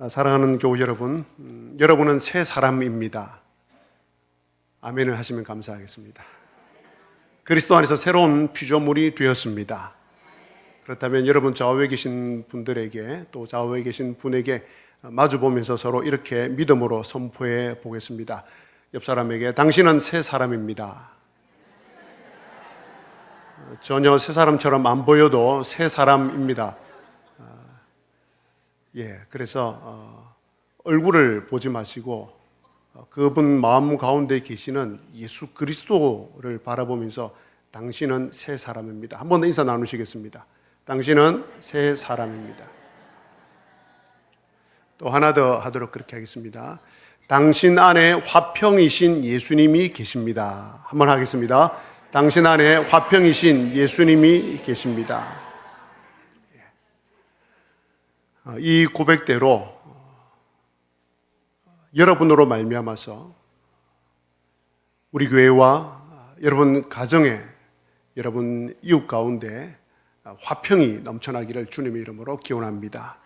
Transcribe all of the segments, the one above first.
사랑하는 교우 여러분, 여러분은 새 사람입니다. 아멘을 하시면 감사하겠습니다. 그리스도 안에서 새로운 피조물이 되었습니다. 그렇다면 여러분 좌우에 계신 분들에게 또 좌우에 계신 분에게 마주보면서 서로 이렇게 믿음으로 선포해 보겠습니다. 옆 사람에게 당신은 새 사람입니다. 전혀 새 사람처럼 안 보여도 새 사람입니다. 그래서 얼굴을 보지 마시고 그분 마음 가운데 계시는 예수 그리스도를 바라보면서 당신은 새 사람입니다. 한 번 더 인사 나누시겠습니다. 당신은 새 사람입니다. 또 하나 더 하도록 그렇게 하겠습니다. 당신 안에 화평이신 예수님이 계십니다. 한번 하겠습니다. 당신 안에 화평이신 예수님이 계십니다. 이 고백대로 여러분으로 말미암아서 우리 교회와 여러분 가정에 여러분 이웃 가운데 화평이 넘쳐나기를 주님의 이름으로 기원합니다.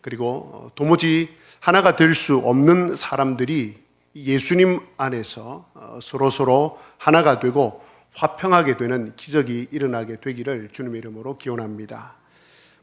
그리고 도무지 하나가 될 수 없는 사람들이 예수님 안에서 서로 하나가 되고 화평하게 되는 기적이 일어나게 되기를 주님의 이름으로 기원합니다.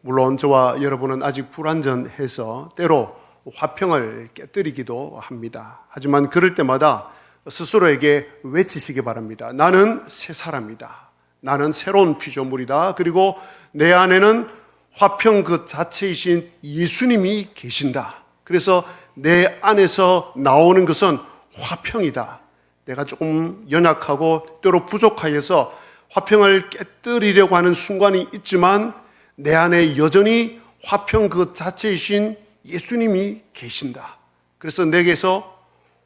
물론 저와 여러분은 아직 불완전해서 때로 화평을 깨뜨리기도 합니다. 하지만 그럴 때마다 스스로에게 외치시기 바랍니다. 나는 새 사람이다. 나는 새로운 피조물이다. 그리고 내 안에는 화평 그 자체이신 예수님이 계신다. 그래서 내 안에서 나오는 것은 화평이다. 내가 조금 연약하고 때로 부족하여서 화평을 깨뜨리려고 하는 순간이 있지만 내 안에 여전히 화평 그 자체이신 예수님이 계신다. 그래서 내게서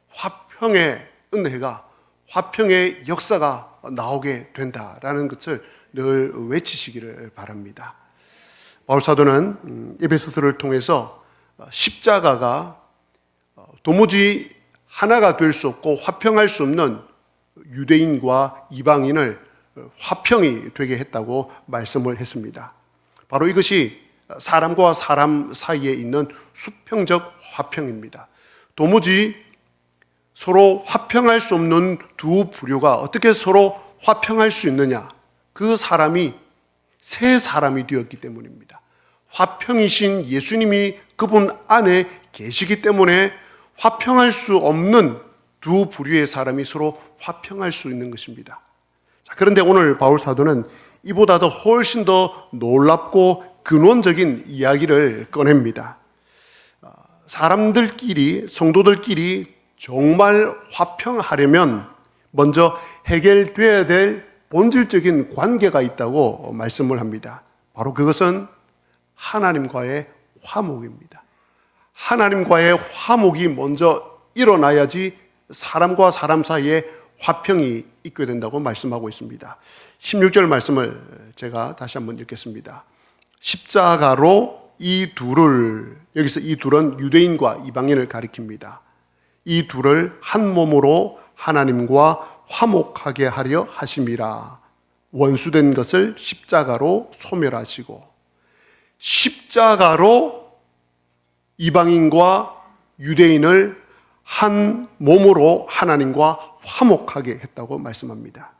화평의 은혜가, 화평의 역사가 나오게 된다라는 것을 늘 외치시기를 바랍니다. 바울 사도는 에베소서를 통해서 십자가가 도무지 하나가 될 수 없고 화평할 수 없는 유대인과 이방인을 화평이 되게 했다고 말씀을 했습니다. 바로 이것이 사람과 사람 사이에 있는 수평적 화평입니다. 도무지 서로 화평할 수 없는 두 부류가 어떻게 서로 화평할 수 있느냐? 그 사람이 새 사람이 되었기 때문입니다. 화평이신 예수님이 그분 안에 계시기 때문에 화평할 수 없는 두 부류의 사람이 서로 화평할 수 있는 것입니다. 자, 그런데 오늘 바울 사도는 이보다도 훨씬 더 놀랍고 근원적인 이야기를 꺼냅니다. 사람들끼리, 성도들끼리 정말 화평하려면 먼저 해결되어야 될 본질적인 관계가 있다고 말씀을 합니다. 바로 그것은 하나님과의 화목입니다. 하나님과의 화목이 먼저 일어나야지 사람과 사람 사이에 화평이 있게 된다고 말씀하고 있습니다. 16절 말씀을 제가 다시 한번 읽겠습니다. 십자가로 이 둘을, 여기서 이 둘은 유대인과 이방인을 가리킵니다. 이 둘을 한 몸으로 하나님과 화목하게 하려 하심이라. 원수된 것을 십자가로 소멸하시고, 십자가로 이방인과 유대인을 한 몸으로 하나님과 화목하게 했다고 말씀합니다.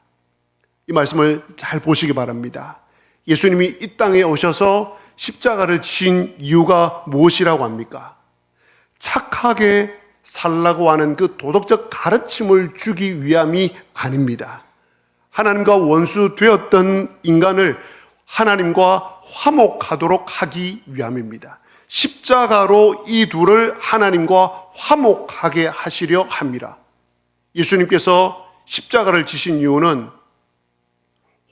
이 말씀을 잘 보시기 바랍니다. 예수님이 이 땅에 오셔서 십자가를 지신 이유가 무엇이라고 합니까? 착하게 살라고 하는 그 도덕적 가르침을 주기 위함이 아닙니다. 하나님과 원수 되었던 인간을 하나님과 화목하도록 하기 위함입니다. 십자가로 이 둘을 하나님과 화목하게 하시려 합니다. 예수님께서 십자가를 지신 이유는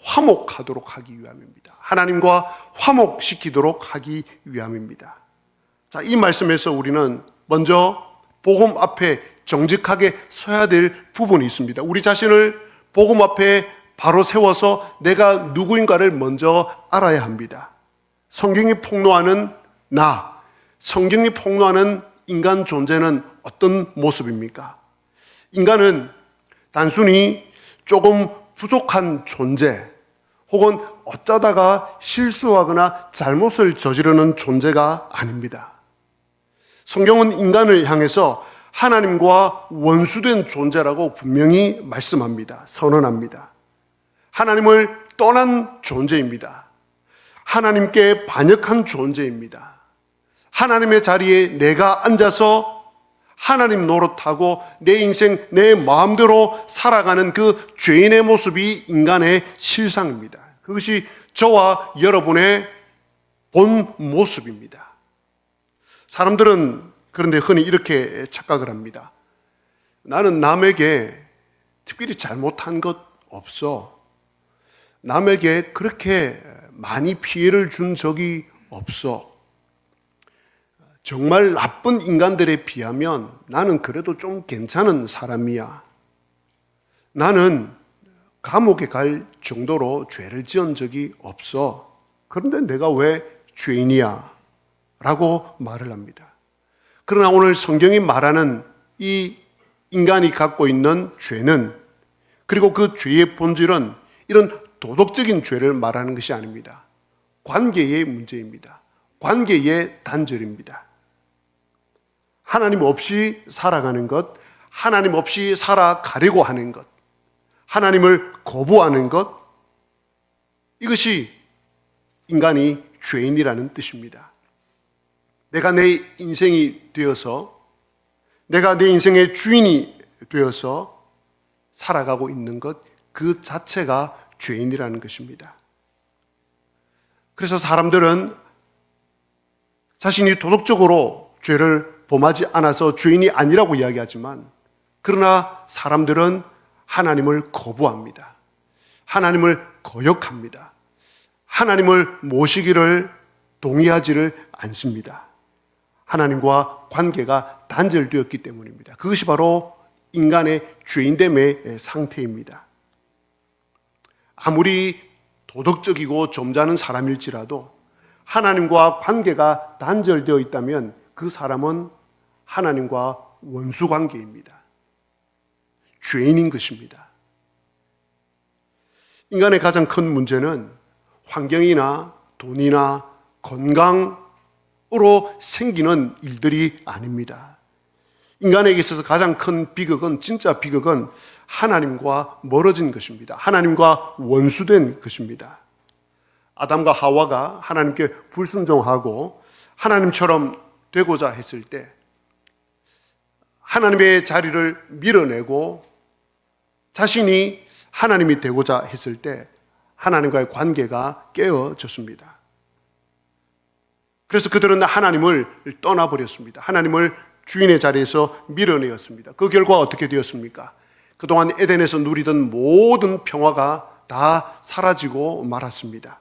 화목하도록 하기 위함입니다. 하나님과 화목시키도록 하기 위함입니다. 자, 이 말씀에서 우리는 먼저 복음 앞에 정직하게 서야 될 부분이 있습니다. 우리 자신을 복음 앞에 바로 세워서 내가 누구인가를 먼저 알아야 합니다. 성경이 폭로하는 나, 성경이 폭로하는 인간 존재는 어떤 모습입니까? 인간은 단순히 조금 부족한 존재, 혹은 어쩌다가 실수하거나 잘못을 저지르는 존재가 아닙니다. 성경은 인간을 향해서 하나님과 원수된 존재라고 분명히 말씀합니다. 선언합니다. 하나님을 떠난 존재입니다. 하나님께 반역한 존재입니다. 하나님의 자리에 내가 앉아서 하나님 노릇하고 내 인생 내 마음대로 살아가는 그 죄인의 모습이 인간의 실상입니다. 그것이 저와 여러분의 본 모습입니다. 사람들은 그런데 흔히 이렇게 착각을 합니다. 나는 남에게 특별히 잘못한 것 없어. 남에게 그렇게 많이 피해를 준 적이 없어. 정말 나쁜 인간들에 비하면 나는 그래도 좀 괜찮은 사람이야. 나는 감옥에 갈 정도로 죄를 지은 적이 없어. 그런데 내가 왜 죄인이야? 라고 말을 합니다. 그러나 오늘 성경이 말하는 이 인간이 갖고 있는 죄는, 그리고 그 죄의 본질은 이런 도덕적인 죄를 말하는 것이 아닙니다. 관계의 문제입니다. 관계의 단절입니다. 하나님 없이 살아가는 것, 하나님 없이 살아가려고 하는 것, 하나님을 거부하는 것, 이것이 인간이 죄인이라는 뜻입니다. 내가 내 인생이 되어서, 내가 내 인생의 주인이 되어서 살아가고 있는 것, 그 자체가 죄인이라는 것입니다. 그래서 사람들은 자신이 도덕적으로 죄를 범하지 않아서 죄인이 아니라고 이야기하지만, 그러나 사람들은 하나님을 거부합니다. 하나님을 거역합니다. 하나님을 모시기를 동의하지를 않습니다. 하나님과 관계가 단절되었기 때문입니다. 그것이 바로 인간의 죄인됨의 상태입니다. 아무리 도덕적이고 점잖은 사람일지라도 하나님과 관계가 단절되어 있다면 그 사람은 하나님과 원수 관계입니다. 죄인인 것입니다. 인간의 가장 큰 문제는 환경이나 돈이나 건강으로 생기는 일들이 아닙니다. 인간에게 있어서 가장 큰 비극은, 진짜 비극은 하나님과 멀어진 것입니다. 하나님과 원수된 것입니다. 아담과 하와가 하나님께 불순종하고 하나님처럼 되고자 했을 때, 하나님의 자리를 밀어내고 자신이 하나님이 되고자 했을 때 하나님과의 관계가 깨어졌습니다. 그래서 그들은 하나님을 떠나버렸습니다. 하나님을 주인의 자리에서 밀어내었습니다. 그 결과 어떻게 되었습니까? 그동안 에덴에서 누리던 모든 평화가 다 사라지고 말았습니다.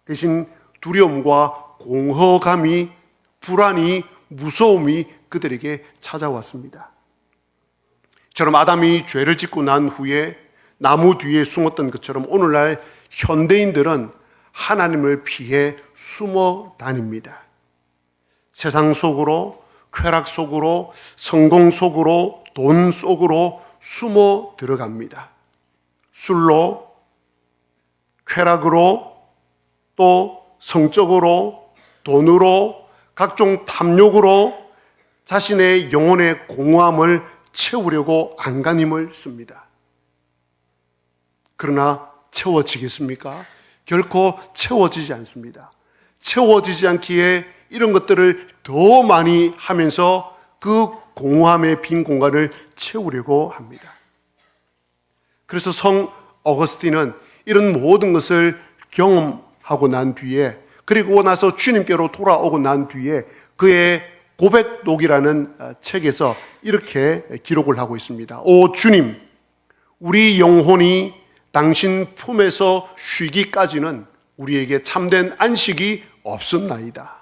대신 두려움과 공허감이, 불안이, 무서움이 그들에게 찾아왔습니다. 저처럼 아담이 죄를 짓고 난 후에 나무 뒤에 숨었던 것처럼 오늘날 현대인들은 하나님을 피해 숨어 다닙니다. 세상 속으로, 쾌락 속으로, 성공 속으로, 돈 속으로 숨어 들어갑니다. 술로, 쾌락으로, 또 성적으로, 돈으로, 각종 탐욕으로 자신의 영혼의 공허함을 채우려고 안간힘을 씁니다. 그러나 채워지겠습니까? 결코 채워지지 않습니다. 채워지지 않기에 이런 것들을 더 많이 하면서 그 공허함의 빈 공간을 채우려고 합니다. 그래서 성 어거스틴은 이런 모든 것을 경험하고 난 뒤에, 그리고 나서 주님께로 돌아오고 난 뒤에 그의 고백록이라는 책에서 이렇게 기록을 하고 있습니다. 오 주님, 우리 영혼이 당신 품에서 쉬기까지는 우리에게 참된 안식이 없었나이다.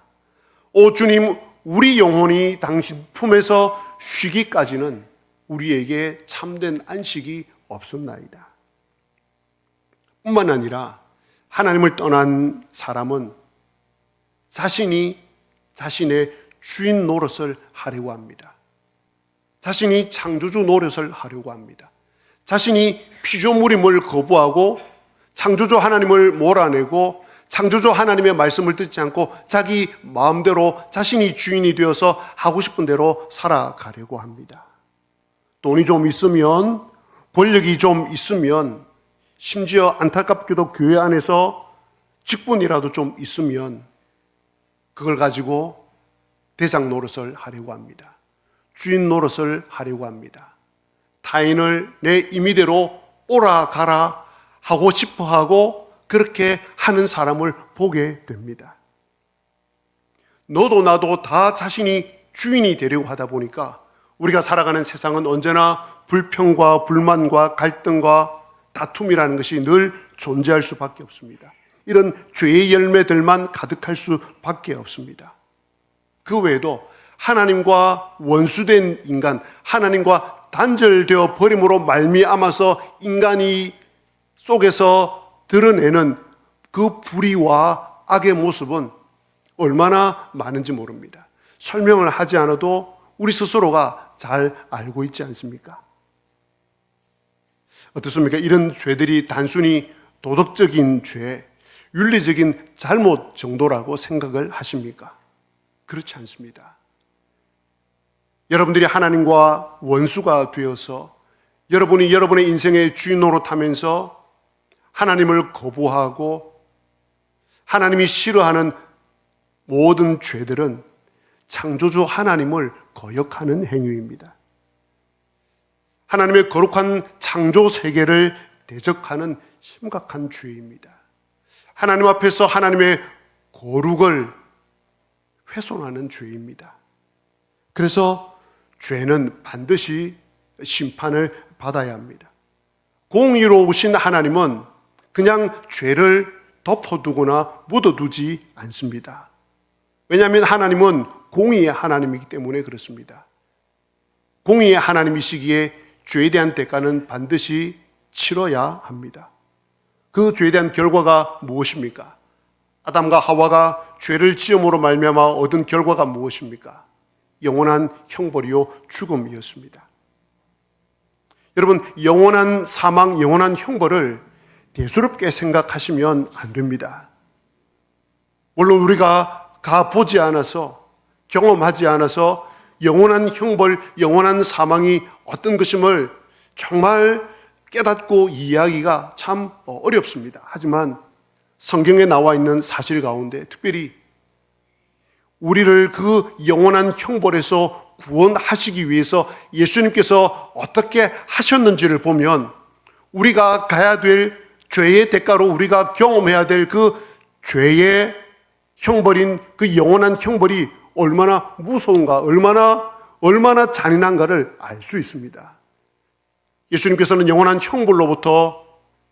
오 주님, 우리 영혼이 당신 품에서 쉬기까지는 우리에게 참된 안식이 없었나이다. 뿐만 아니라 하나님을 떠난 사람은 자신이 자신의 주인 노릇을 하려고 합니다. 자신이 창조주 노릇을 하려고 합니다. 자신이 피조물임을 거부하고 창조주 하나님을 몰아내고 창조주 하나님의 말씀을 듣지 않고 자기 마음대로 자신이 주인이 되어서 하고 싶은 대로 살아가려고 합니다. 돈이 좀 있으면, 권력이 좀 있으면, 심지어 안타깝게도 교회 안에서 직분이라도 좀 있으면 그걸 가지고 대장 노릇을 하려고 합니다. 주인 노릇을 하려고 합니다. 타인을 내 임의대로 오라 가라 하고 싶어 하고 그렇게 하는 사람을 보게 됩니다. 너도 나도 다 자신이 주인이 되려고 하다 보니까 우리가 살아가는 세상은 언제나 불평과 불만과 갈등과 다툼이라는 것이 늘 존재할 수밖에 없습니다. 이런 죄의 열매들만 가득할 수밖에 없습니다. 그 외에도 하나님과 원수된 인간, 하나님과 단절되어 버림으로 말미암아서 인간이 속에서 드러내는 그 불의와 악의 모습은 얼마나 많은지 모릅니다. 설명을 하지 않아도 우리 스스로가 잘 알고 있지 않습니까? 어떻습니까? 이런 죄들이 단순히 도덕적인 죄, 윤리적인 잘못 정도라고 생각을 하십니까? 그렇지 않습니다. 여러분들이 하나님과 원수가 되어서 여러분이 여러분의 인생의 주인 노릇하면서 하나님을 거부하고 하나님이 싫어하는 모든 죄들은 창조주 하나님을 거역하는 행위입니다. 하나님의 거룩한 창조 세계를 대적하는 심각한 죄입니다. 하나님 앞에서 하나님의 거룩을 훼손하는 죄입니다. 그래서 죄는 반드시 심판을 받아야 합니다. 공의로우신 하나님은 그냥 죄를 덮어두거나 묻어두지 않습니다. 왜냐하면 하나님은 공의의 하나님이기 때문에 그렇습니다. 공의의 하나님이시기에 죄에 대한 대가는 반드시 치러야 합니다. 그 죄에 대한 결과가 무엇입니까? 아담과 하와가 죄를 지음으로 말미암아 얻은 결과가 무엇입니까? 영원한 형벌이요 죽음이었습니다. 여러분, 영원한 사망, 영원한 형벌을 대수롭게 생각하시면 안 됩니다. 물론 우리가 가보지 않아서, 경험하지 않아서 영원한 형벌, 영원한 사망이 어떤 것임을 정말 깨닫고 이해하기가 참 어렵습니다. 하지만 성경에 나와 있는 사실 가운데 특별히 우리를 그 영원한 형벌에서 구원하시기 위해서 예수님께서 어떻게 하셨는지를 보면 우리가 가야 될 죄의 대가로 우리가 경험해야 될 그 죄의 형벌인 그 영원한 형벌이 얼마나 무서운가, 얼마나 잔인한가를 알 수 있습니다. 예수님께서는 영원한 형벌로부터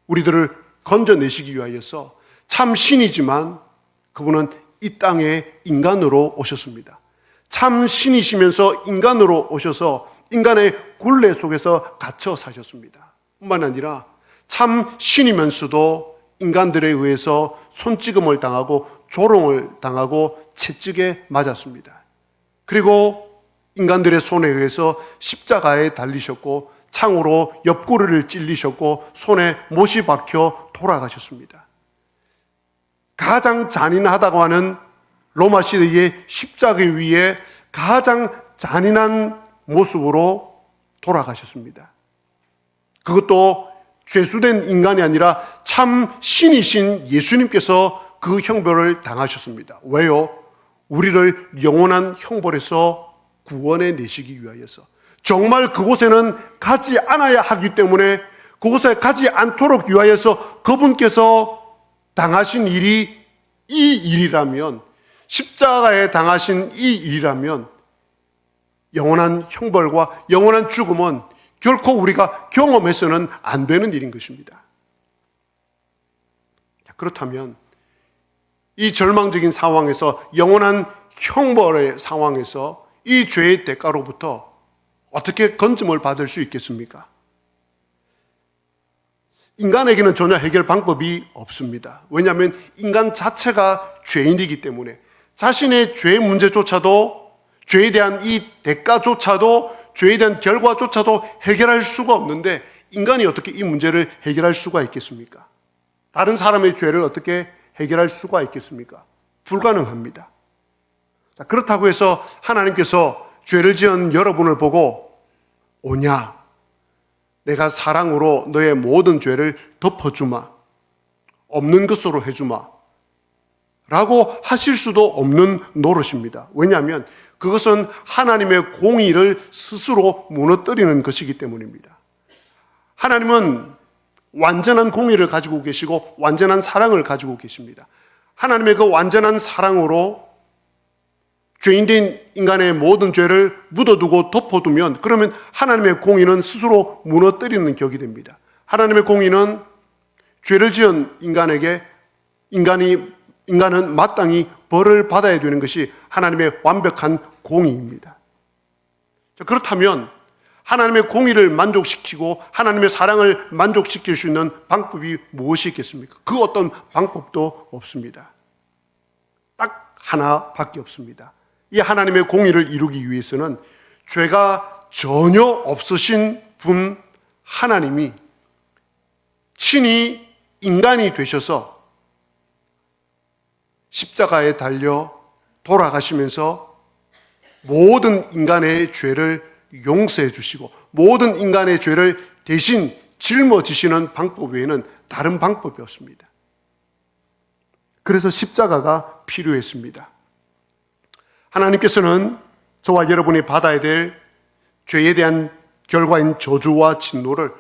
우리들을 건져내시기 위하여서 참 신이지만 그분은 이 땅에 인간으로 오셨습니다. 참 신이시면서 인간으로 오셔서 인간의 굴레 속에서 갇혀 사셨습니다. 뿐만 아니라 참 신이면서도 인간들에 의해서 손찌검을 당하고 조롱을 당하고 채찍에 맞았습니다. 그리고 인간들의 손에 의해서 십자가에 달리셨고 창으로 옆구리를 찔리셨고 손에 못이 박혀 돌아가셨습니다. 가장 잔인하다고 하는 로마 시대의 십자가 위에 가장 잔인한 모습으로 돌아가셨습니다. 그것도 죄수된 인간이 아니라 참 신이신 예수님께서 그 형벌을 당하셨습니다. 왜요? 우리를 영원한 형벌에서 구원해 내시기 위하여서. 정말 그곳에는 가지 않아야 하기 때문에 그곳에 가지 않도록 위하여서 그분께서 당하신 일이 이 일이라면, 십자가에 당하신 이 일이라면 영원한 형벌과 영원한 죽음은 결코 우리가 경험해서는 안 되는 일인 것입니다. 그렇다면 이 절망적인 상황에서, 영원한 형벌의 상황에서 이 죄의 대가로부터 어떻게 건짐을 받을 수 있겠습니까? 인간에게는 전혀 해결 방법이 없습니다. 왜냐하면 인간 자체가 죄인이기 때문에 자신의 죄 문제조차도, 죄에 대한 이 대가조차도, 죄에 대한 결과조차도 해결할 수가 없는데 인간이 어떻게 이 문제를 해결할 수가 있겠습니까? 다른 사람의 죄를 어떻게 해결할 수가 있겠습니까? 불가능합니다. 자, 그렇다고 해서 하나님께서 죄를 지은 여러분을 보고 오냐? 내가 사랑으로 너의 모든 죄를 덮어주마. 없는 것으로 해주마. 라고 하실 수도 없는 노릇입니다. 왜냐하면 그것은 하나님의 공의를 스스로 무너뜨리는 것이기 때문입니다. 하나님은 완전한 공의를 가지고 계시고 완전한 사랑을 가지고 계십니다. 하나님의 그 완전한 사랑으로 죄인된 인간의 모든 죄를 묻어두고 덮어두면 그러면 하나님의 공의는 스스로 무너뜨리는 격이 됩니다. 하나님의 공의는 죄를 지은 인간에게 인간은 마땅히 벌을 받아야 되는 것이 하나님의 완벽한 공의입니다. 그렇다면 하나님의 공의를 만족시키고 하나님의 사랑을 만족시킬 수 있는 방법이 무엇이 있겠습니까? 그 어떤 방법도 없습니다. 딱 하나밖에 없습니다. 이 하나님의 공의를 이루기 위해서는 죄가 전혀 없으신 분 하나님이 친히 인간이 되셔서 십자가에 달려 돌아가시면서 모든 인간의 죄를 용서해 주시고 모든 인간의 죄를 대신 짊어지시는 방법 외에는 다른 방법이 없습니다. 그래서 십자가가 필요했습니다. 하나님께서는 저와 여러분이 받아야 될 죄에 대한 결과인 저주와 진노를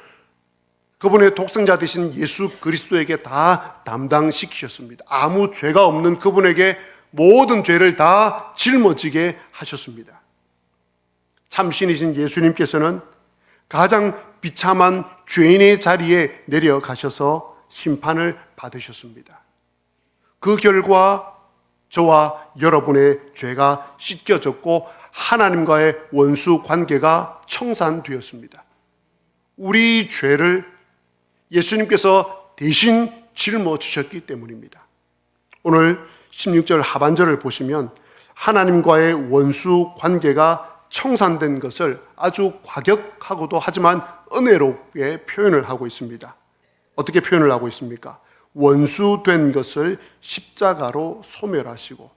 그분의 독생자 되신 예수 그리스도에게 다 담당시키셨습니다. 아무 죄가 없는 그분에게 모든 죄를 다 짊어지게 하셨습니다. 참신이신 예수님께서는 가장 비참한 죄인의 자리에 내려가셔서 심판을 받으셨습니다. 그 결과 저와 여러분의 죄가 씻겨졌고 하나님과의 원수 관계가 청산되었습니다. 우리 죄를 예수님께서 대신 짊어지셨기 때문입니다. 오늘 16절 하반절을 보시면 하나님과의 원수 관계가 청산된 것을 아주 과격하고도 하지만 은혜롭게 표현을 하고 있습니다. 어떻게 표현을 하고 있습니까? 원수된 것을 십자가로 소멸하시고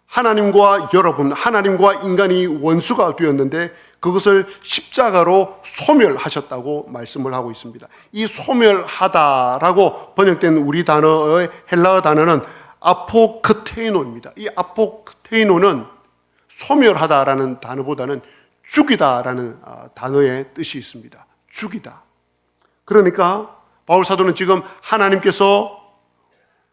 하나님과 여러분, 하나님과 인간이 원수가 되었는데 그것을 십자가로 소멸하셨다고 말씀을 하고 있습니다. 이 소멸하다라고 번역된 우리 단어의 헬라어 단어는 아포크테이노입니다. 이 아포크테이노는 소멸하다라는 단어보다는 죽이다라는 단어의 뜻이 있습니다. 죽이다. 그러니까 바울 사도는 지금 하나님께서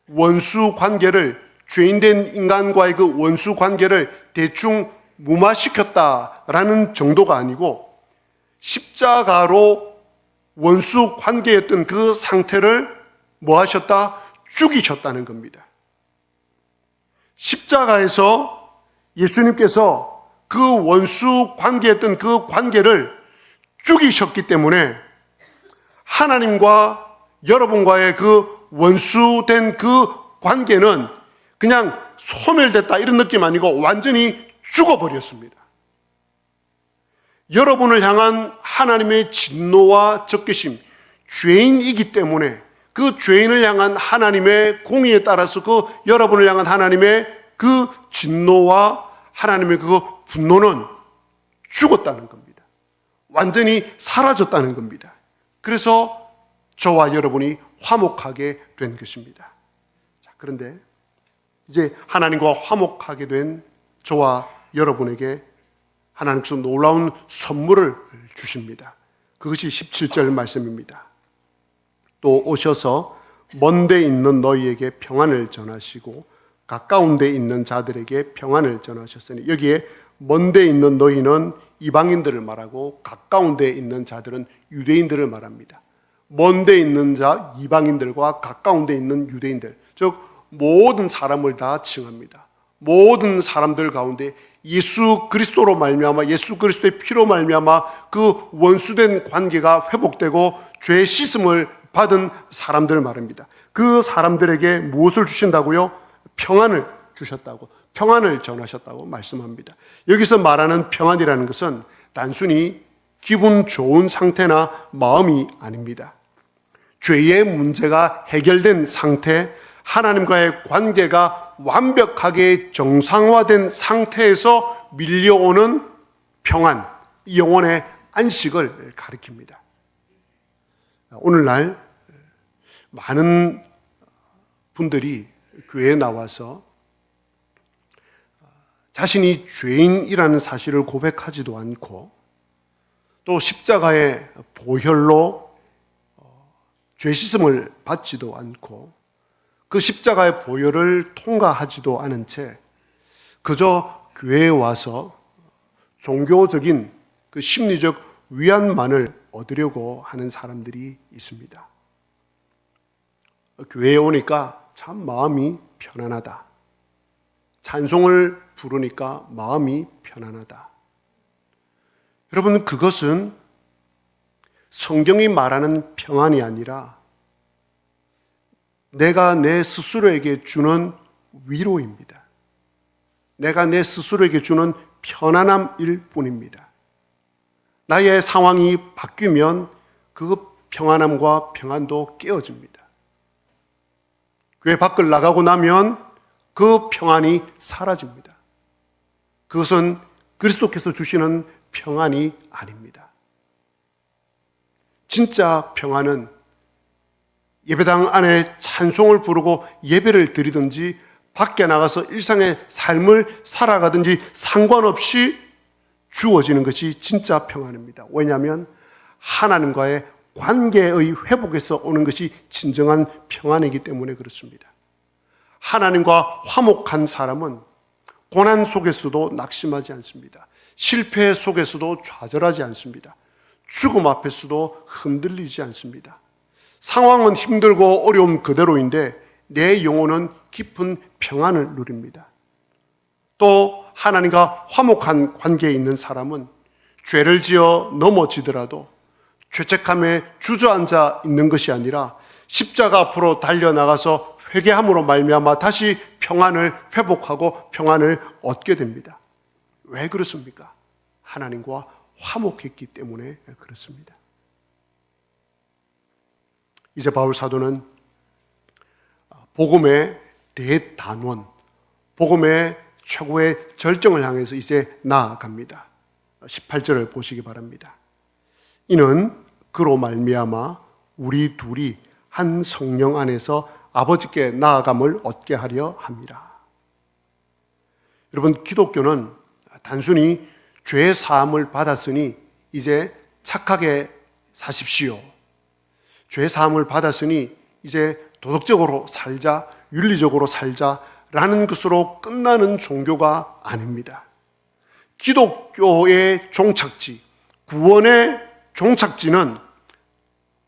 원수 관계를 죄인된 인간과의 그 원수 관계를 대충 무마시켰다라는 정도가 아니고 십자가로 원수 관계였던 그 상태를 뭐 하셨다? 죽이셨다는 겁니다. 십자가에서 예수님께서 그 원수 관계였던 그 관계를 죽이셨기 때문에 하나님과 여러분과의 그 원수된 그 관계는 그냥 소멸됐다 이런 느낌 아니고 완전히 죽어버렸습니다. 여러분을 향한 하나님의 진노와 적개심, 죄인이기 때문에 그 죄인을 향한 하나님의 공의에 따라서 그 여러분을 향한 하나님의 그 진노와 하나님의 그 분노는 죽었다는 겁니다. 완전히 사라졌다는 겁니다. 그래서 저와 여러분이 화목하게 된 것입니다. 자, 그런데 이제 하나님과 화목하게 된 저와 여러분에게 하나님께서 놀라운 선물을 주십니다. 그것이 17절 말씀입니다. 또 오셔서 먼 데 있는 너희에게 평안을 전하시고 가까운 데 있는 자들에게 평안을 전하셨으니, 여기에 먼 데 있는 너희는 이방인들을 말하고 가까운 데 있는 자들은 유대인들을 말합니다. 먼 데 있는 자 이방인들과 가까운 데 있는 유대인들, 즉 모든 사람을 다 칭합니다. 모든 사람들 가운데 예수 그리스도로 말미암아, 예수 그리스도의 피로 말미암아 그 원수된 관계가 회복되고 죄 씻음을 받은 사람들을 말합니다. 그 사람들에게 무엇을 주신다고요? 평안을 주셨다고, 평안을 전하셨다고 말씀합니다. 여기서 말하는 평안이라는 것은 단순히 기분 좋은 상태나 마음이 아닙니다. 죄의 문제가 해결된 상태, 하나님과의 관계가 완벽하게 정상화된 상태에서 밀려오는 평안, 영혼의 안식을 가리킵니다. 오늘날 많은 분들이 교회에 나와서 자신이 죄인이라는 사실을 고백하지도 않고 또 십자가의 보혈로 죄 씻음을 받지도 않고 그 십자가의 보혈을 통과하지도 않은 채 그저 교회에 와서 종교적인 그 심리적 위안만을 얻으려고 하는 사람들이 있습니다. 교회에 오니까 참 마음이 편안하다. 찬송을 부르니까 마음이 편안하다. 여러분, 그것은 성경이 말하는 평안이 아니라 내가 내 스스로에게 주는 위로입니다. 내가 내 스스로에게 주는 편안함일 뿐입니다. 나의 상황이 바뀌면 그 평안함과 평안도 깨어집니다. 교회 밖을 나가고 나면 그 평안이 사라집니다. 그것은 그리스도께서 주시는 평안이 아닙니다. 진짜 평안은 예배당 안에 찬송을 부르고 예배를 드리든지 밖에 나가서 일상의 삶을 살아가든지 상관없이 주어지는 것이 진짜 평안입니다. 왜냐하면 하나님과의 관계의 회복에서 오는 것이 진정한 평안이기 때문에 그렇습니다. 하나님과 화목한 사람은 고난 속에서도 낙심하지 않습니다. 실패 속에서도 좌절하지 않습니다. 죽음 앞에서도 흔들리지 않습니다. 상황은 힘들고 어려움 그대로인데 내 영혼은 깊은 평안을 누립니다. 또 하나님과 화목한 관계에 있는 사람은 죄를 지어 넘어지더라도 죄책감에 주저앉아 있는 것이 아니라 십자가 앞으로 달려나가서 회개함으로 말미암아 다시 평안을 회복하고 평안을 얻게 됩니다. 왜 그렇습니까? 하나님과 화목했기 때문에 그렇습니다. 이제 바울 사도는 복음의 대단원, 복음의 최고의 절정을 향해서 이제 나아갑니다. 18절을 보시기 바랍니다. 이는 그로 말미암아 우리 둘이 한 성령 안에서 아버지께 나아감을 얻게 하려 함이라. 여러분, 기독교는 단순히 죄 사함을 받았으니 이제 착하게 사십시오, 죄 사함을 받았으니 이제 도덕적으로 살자, 윤리적으로 살자라는 것으로 끝나는 종교가 아닙니다. 기독교의 종착지, 구원의 종착지는,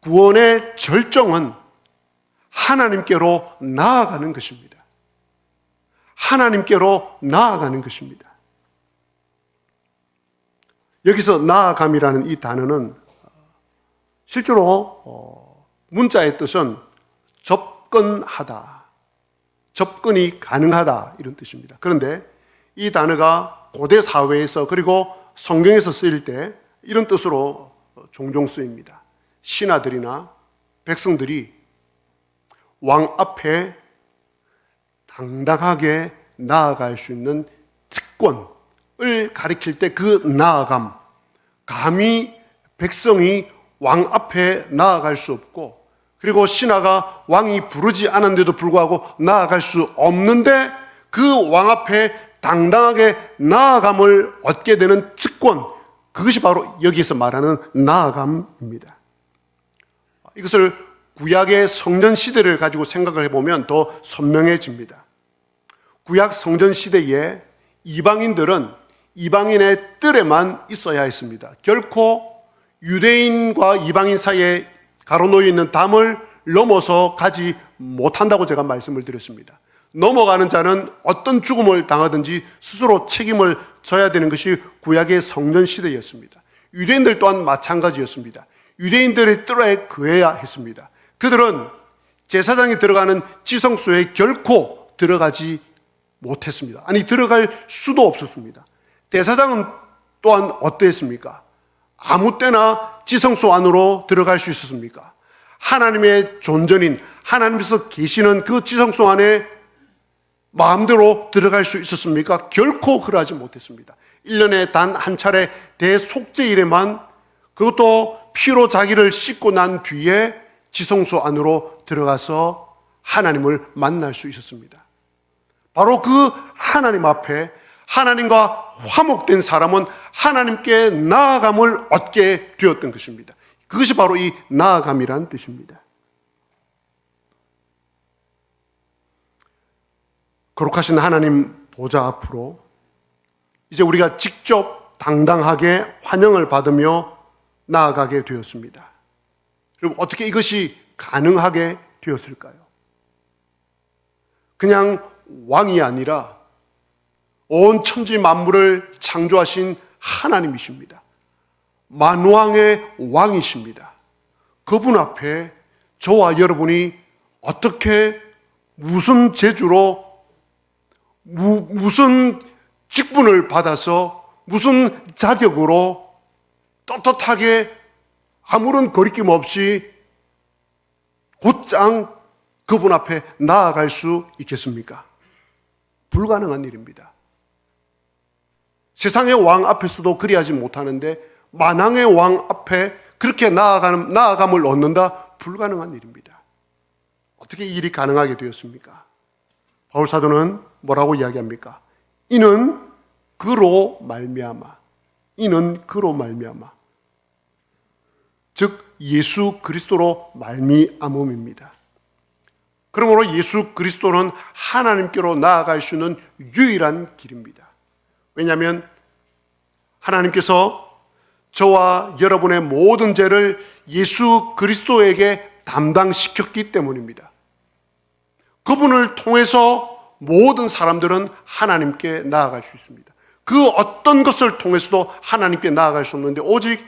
구원의 절정은 하나님께로 나아가는 것입니다. 하나님께로 나아가는 것입니다. 여기서 나아감이라는 이 단어는 실제로 문자의 뜻은 접근하다, 접근이 가능하다 이런 뜻입니다. 그런데 이 단어가 고대 사회에서 그리고 성경에서 쓰일 때 이런 뜻으로 종종 쓰입니다. 신하들이나 백성들이 왕 앞에 당당하게 나아갈 수 있는 특권을 가리킬 때 그 나아감, 감히 백성이 왕 앞에 나아갈 수 없고, 그리고 신하가 왕이 부르지 않았는데도 불구하고 나아갈 수 없는데 그 왕 앞에 당당하게 나아감을 얻게 되는 특권, 그것이 바로 여기에서 말하는 나아감입니다. 이것을 구약의 성전 시대를 가지고 생각을 해보면 더 선명해집니다. 구약 성전 시대에 이방인들은 이방인의 뜰에만 있어야 했습니다. 결코 유대인과 이방인 사이에 가로놓여 있는 담을 넘어서 가지 못한다고 제가 말씀을 드렸습니다. 넘어가는 자는 어떤 죽음을 당하든지 스스로 책임을 져야 되는 것이 구약의 성전 시대였습니다. 유대인들 또한 마찬가지였습니다. 유대인들의 뜰에 거해야 했습니다. 그들은 제사장이 들어가는 지성소에 결코 들어가지 못했습니다. 아니, 들어갈 수도 없었습니다. 대사장은 또한 어땠습니까? 아무 때나 지성소 안으로 들어갈 수 있었습니까? 하나님의 존전인, 하나님께서 계시는 그 지성소 안에 마음대로 들어갈 수 있었습니까? 결코 그러하지 못했습니다. 1년에 단 한 차례 대속죄일에만, 그것도 피로 자기를 씻고 난 뒤에 지성소 안으로 들어가서 하나님을 만날 수 있었습니다. 바로 그 하나님 앞에 하나님과 화목된 사람은 하나님께 나아감을 얻게 되었던 것입니다. 그것이 바로 이 나아감이라는 뜻입니다. 거룩하신 하나님 보좌 앞으로 이제 우리가 직접 당당하게 환영을 받으며 나아가게 되었습니다. 그럼 어떻게 이것이 가능하게 되었을까요? 그냥 왕이 아니라 온 천지 만물을 창조하신 하나님이십니다. 만왕의 왕이십니다. 그분 앞에 저와 여러분이 어떻게, 무슨 재주로, 무슨 직분을 받아서, 무슨 자격으로 떳떳하게 아무런 거리낌 없이 곧장 그분 앞에 나아갈 수 있겠습니까? 불가능한 일입니다. 세상의 왕 앞에서도 그리하지 못하는데 만왕의 왕 앞에 그렇게 나아감을 얻는다? 불가능한 일입니다. 어떻게 이 일이 가능하게 되었습니까? 바울 사도는 뭐라고 이야기합니까? 이는 그로 말미암아. 이는 그로 말미암아. 즉 예수 그리스도로 말미암음입니다. 그러므로 예수 그리스도는 하나님께로 나아갈 수 있는 유일한 길입니다. 왜냐하면 하나님께서 저와 여러분의 모든 죄를 예수 그리스도에게 담당시켰기 때문입니다. 그분을 통해서 모든 사람들은 하나님께 나아갈 수 있습니다. 그 어떤 것을 통해서도 하나님께 나아갈 수 없는데 오직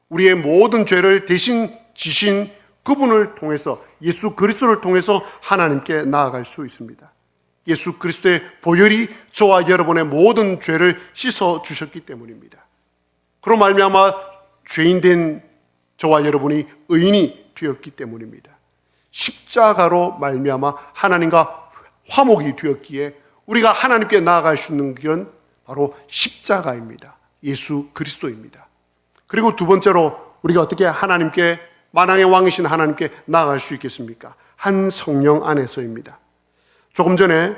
우리의 모든 죄를 대신 지신 그분을 통해서, 예수 그리스도를 통해서 하나님께 나아갈 수 있습니다. 예수 그리스도의 보혈이 저와 여러분의 모든 죄를 씻어 주셨기 때문입니다. 그로 말미암아 죄인된 저와 여러분이 의인이 되었기 때문입니다. 십자가로 말미암아 하나님과 화목이 되었기에 우리가 하나님께 나아갈 수 있는 길은 바로 십자가입니다. 예수 그리스도입니다. 그리고 두 번째로 우리가 어떻게 하나님께, 만왕의 왕이신 하나님께 나아갈 수 있겠습니까? 한 성령 안에서입니다. 조금 전에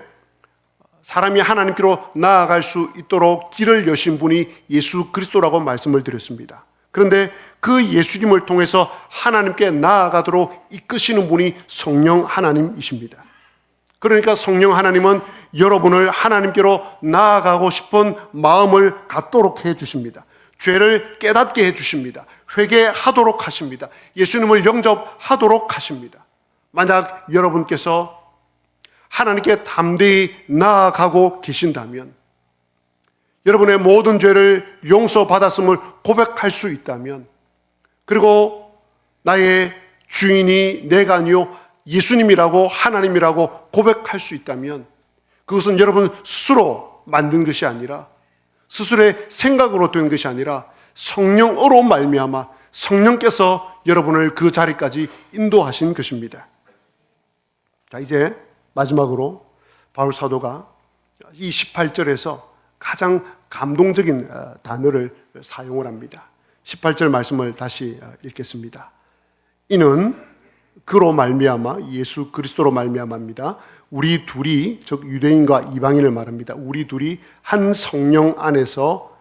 사람이 하나님께로 나아갈 수 있도록 길을 여신 분이 예수 그리스도라고 말씀을 드렸습니다. 그런데 그 예수님을 통해서 하나님께 나아가도록 이끄시는 분이 성령 하나님이십니다. 그러니까 성령 하나님은 여러분을 하나님께로 나아가고 싶은 마음을 갖도록 해주십니다. 죄를 깨닫게 해주십니다. 회개하도록 하십니다. 예수님을 영접하도록 하십니다. 만약 여러분께서 하나님께 담대히 나아가고 계신다면, 여러분의 모든 죄를 용서받았음을 고백할 수 있다면, 그리고 나의 주인이 내가 아니요 예수님이라고, 하나님이라고 고백할 수 있다면, 그것은 여러분 스스로 만든 것이 아니라, 스스로의 생각으로 된 것이 아니라 성령으로 말미암아 성령께서 여러분을 그 자리까지 인도하신 것입니다. 자, 이제 마지막으로 바울 사도가 이 18절에서 가장 감동적인 단어를 사용을 합니다. 18절 말씀을 다시 읽겠습니다. 이는 그로 말미암아, 예수 그리스도로 말미암아입니다. 우리 둘이, 즉 유대인과 이방인을 말합니다. 우리 둘이 한 성령 안에서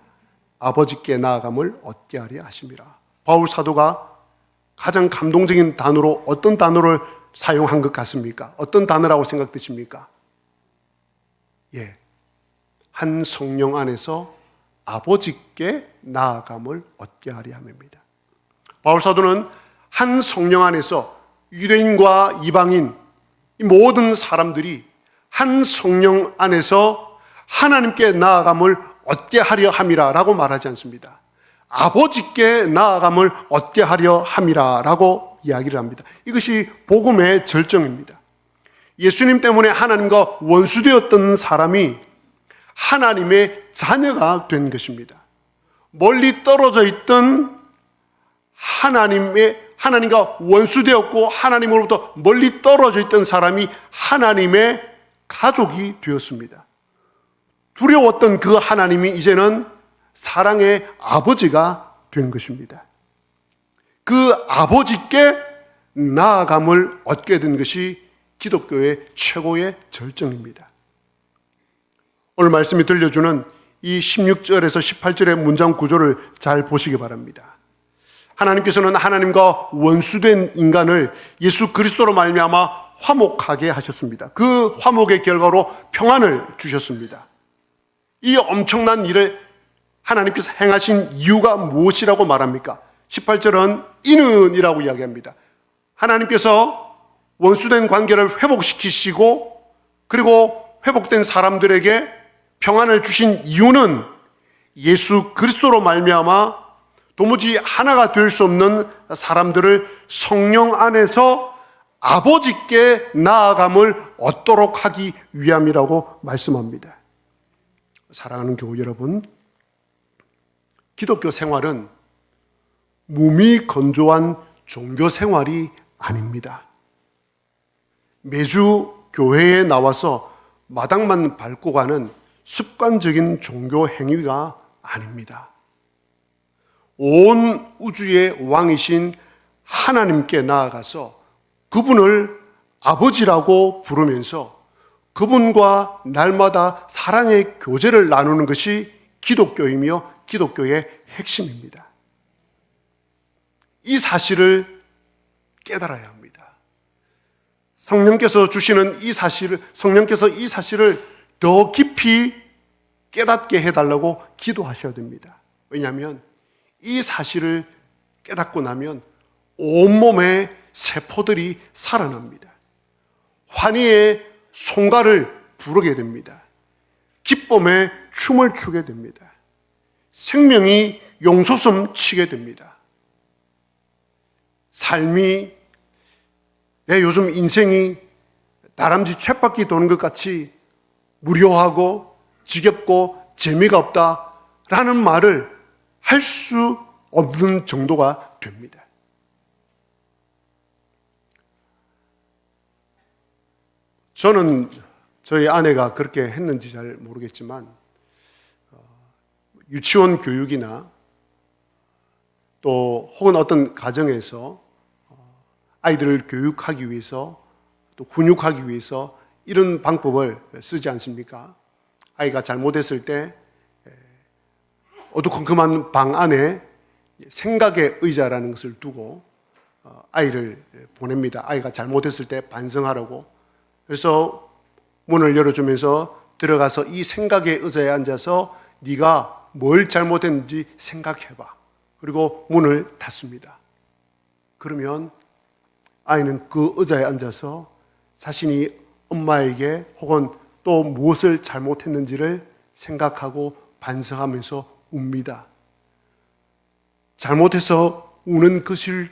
아버지께 나아감을 얻게 하려 하심이라. 바울 사도가 가장 감동적인 단어로 어떤 단어를 사용한 것 같습니까? 어떤 단어라고 생각되십니까? 예, 한 성령 안에서 아버지께 나아감을 얻게 하려 함입니다. 바울 사도는 한 성령 안에서 유대인과 이방인, 이 모든 사람들이 한 성령 안에서 하나님께 나아감을 얻게 하려 함이라라고 말하지 않습니다. 아버지께 나아감을 얻게 하려 함이라라고 이야기를 합니다. 이것이 복음의 절정입니다. 예수님 때문에 하나님과 원수되었던 사람이 하나님의 자녀가 된 것입니다. 멀리 떨어져 있던 하나님과 원수되었고 하나님으로부터 멀리 떨어져 있던 사람이 하나님의 가족이 되었습니다. 두려웠던 그 하나님이 이제는 사랑의 아버지가 된 것입니다. 그 아버지께 나아감을 얻게 된 것이 기독교의 최고의 절정입니다. 오늘 말씀이 들려주는 이 16절에서 18절의 문장 구조를 잘 보시기 바랍니다. 하나님께서는 하나님과 원수된 인간을 예수 그리스도로 말미암아 화목하게 하셨습니다. 그 화목의 결과로 평안을 주셨습니다. 이 엄청난 일을 하나님께서 행하신 이유가 무엇이라고 말합니까? 18절은 이는이라고 이야기합니다. 하나님께서 원수된 관계를 회복시키시고 그리고 회복된 사람들에게 평안을 주신 이유는 예수 그리스도로 말미암아 도무지 하나가 될 수 없는 사람들을 성령 안에서 아버지께 나아감을 얻도록 하기 위함이라고 말씀합니다. 사랑하는 교우 여러분, 기독교 생활은 몸이 건조한 종교 생활이 아닙니다. 매주 교회에 나와서 마당만 밟고 가는 습관적인 종교 행위가 아닙니다. 온 우주의 왕이신 하나님께 나아가서 그분을 아버지라고 부르면서 그분과 날마다 사랑의 교제를 나누는 것이 기독교이며 기독교의 핵심입니다. 이 사실을 깨달아야 합니다. 성령께서 주시는 성령께서 이 사실을 더 깊이 깨닫게 해달라고 기도하셔야 됩니다. 왜냐하면 이 사실을 깨닫고 나면 온몸의 세포들이 살아납니다. 환희의 송가를 부르게 됩니다. 기쁨의 춤을 추게 됩니다. 생명이 용솟음 치게 됩니다. 삶이, 내 요즘 인생이 다람쥐 쳇바퀴 도는 것 같이 무료하고 지겹고 재미가 없다라는 말을 할 수 없는 정도가 됩니다. 저는 저희 아내가 그렇게 했는지 잘 모르겠지만 유치원 교육이나 또 혹은 어떤 가정에서 아이들을 교육하기 위해서 또 훈육하기 위해서 이런 방법을 쓰지 않습니까? 아이가 잘못했을 때 어두컴컴한 방 안에 생각의 의자라는 것을 두고 아이를 보냅니다. 아이가 잘못했을 때 반성하라고. 그래서 문을 열어주면서 들어가서 이 생각의 의자에 앉아서 네가 뭘 잘못했는지 생각해봐. 그리고 문을 닫습니다. 그러면 아이는 그 의자에 앉아서 자신이 엄마에게 혹은 또 무엇을 잘못했는지를 생각하고 반성하면서 웁니다. 잘못해서 우는 것일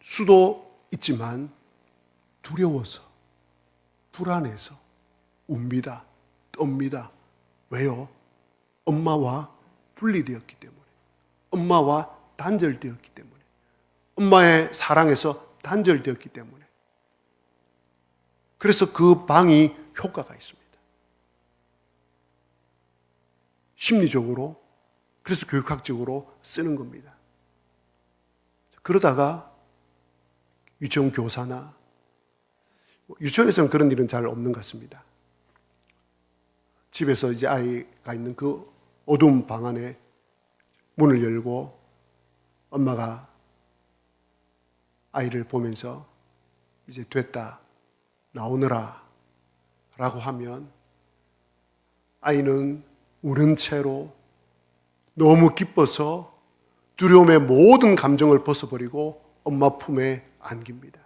수도 있지만 두려워서, 불안해서 웁니다. 떱니다. 왜요? 엄마와 분리되었기 때문에, 엄마와 단절되었기 때문에, 엄마의 사랑에서 단절되었기 때문에. 그래서 그 방이 효과가 있습니다. 심리적으로, 그래서 교육학적으로 쓰는 겁니다. 그러다가 유치원 교사나, 유치원에서는 그런 일은 잘 없는 것 같습니다. 집에서 이제 아이가 있는 그 어두운 방 안에 문을 열고 엄마가 아이를 보면서 이제 됐다, 나오너라 라고 하면 아이는 우는 채로 너무 기뻐서 두려움의 모든 감정을 벗어버리고 엄마 품에 안깁니다.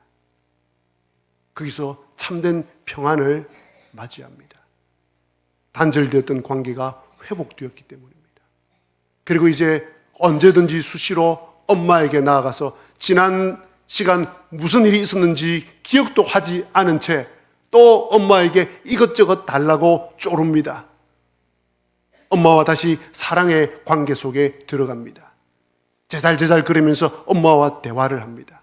거기서 참된 평안을 맞이합니다. 단절되었던 관계가 회복되었기 때문입니다. 그리고 이제 언제든지 수시로 엄마에게 나아가서 지난 시간 무슨 일이 있었는지 기억도 하지 않은 채 또 엄마에게 이것저것 달라고 쪼릅니다. 엄마와 다시 사랑의 관계 속에 들어갑니다. 제잘제잘 그러면서 엄마와 대화를 합니다.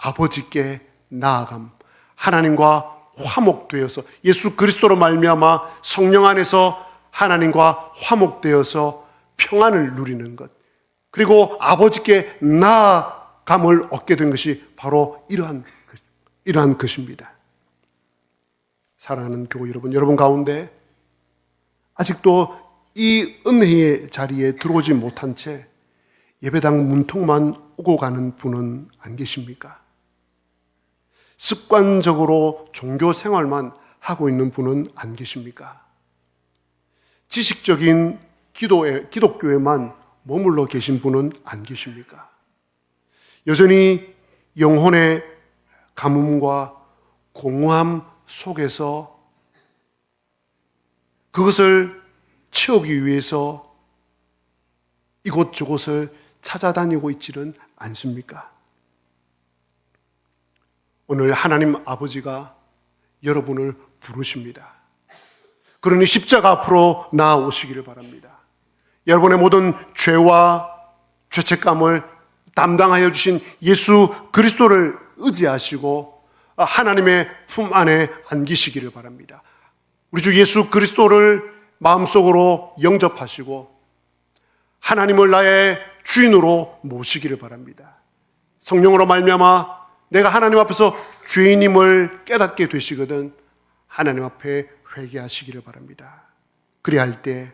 아버지께 나아감, 하나님과 화목되어서 예수 그리스도로 말미암아 성령 안에서 하나님과 화목되어서 평안을 누리는 것, 그리고 아버지께 나아감을 얻게 된 것이 바로 이러한 것입니다. 사랑하는 교우 여러분 가운데 아직도 이 은혜의 자리에 들어오지 못한 채 예배당 문턱만 오고 가는 분은 안 계십니까? 습관적으로 종교 생활만 하고 있는 분은 안 계십니까? 지식적인 기독교에만 머물러 계신 분은 안 계십니까? 여전히 영혼의 가뭄과 공허함 속에서 그것을 채우기 위해서 이곳저곳을 찾아다니고 있지는 않습니까? 오늘 하나님 아버지가 여러분을 부르십니다. 그러니 십자가 앞으로 나아오시기를 바랍니다. 여러분의 모든 죄와 죄책감을 담당하여 주신 예수 그리스도를 의지하시고 하나님의 품 안에 안기시기를 바랍니다. 우리 주 예수 그리스도를 마음속으로 영접하시고 하나님을 나의 주인으로 모시기를 바랍니다. 성령으로 말미암아 내가 하나님 앞에서 죄인임을 깨닫게 되시거든 하나님 앞에 회개하시기를 바랍니다. 그리할 때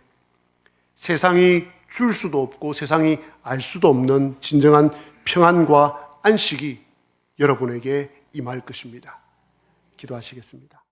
세상이 줄 수도 없고 세상이 알 수도 없는 진정한 평안과 안식이 여러분에게 임할 것입니다. 기도하시겠습니다.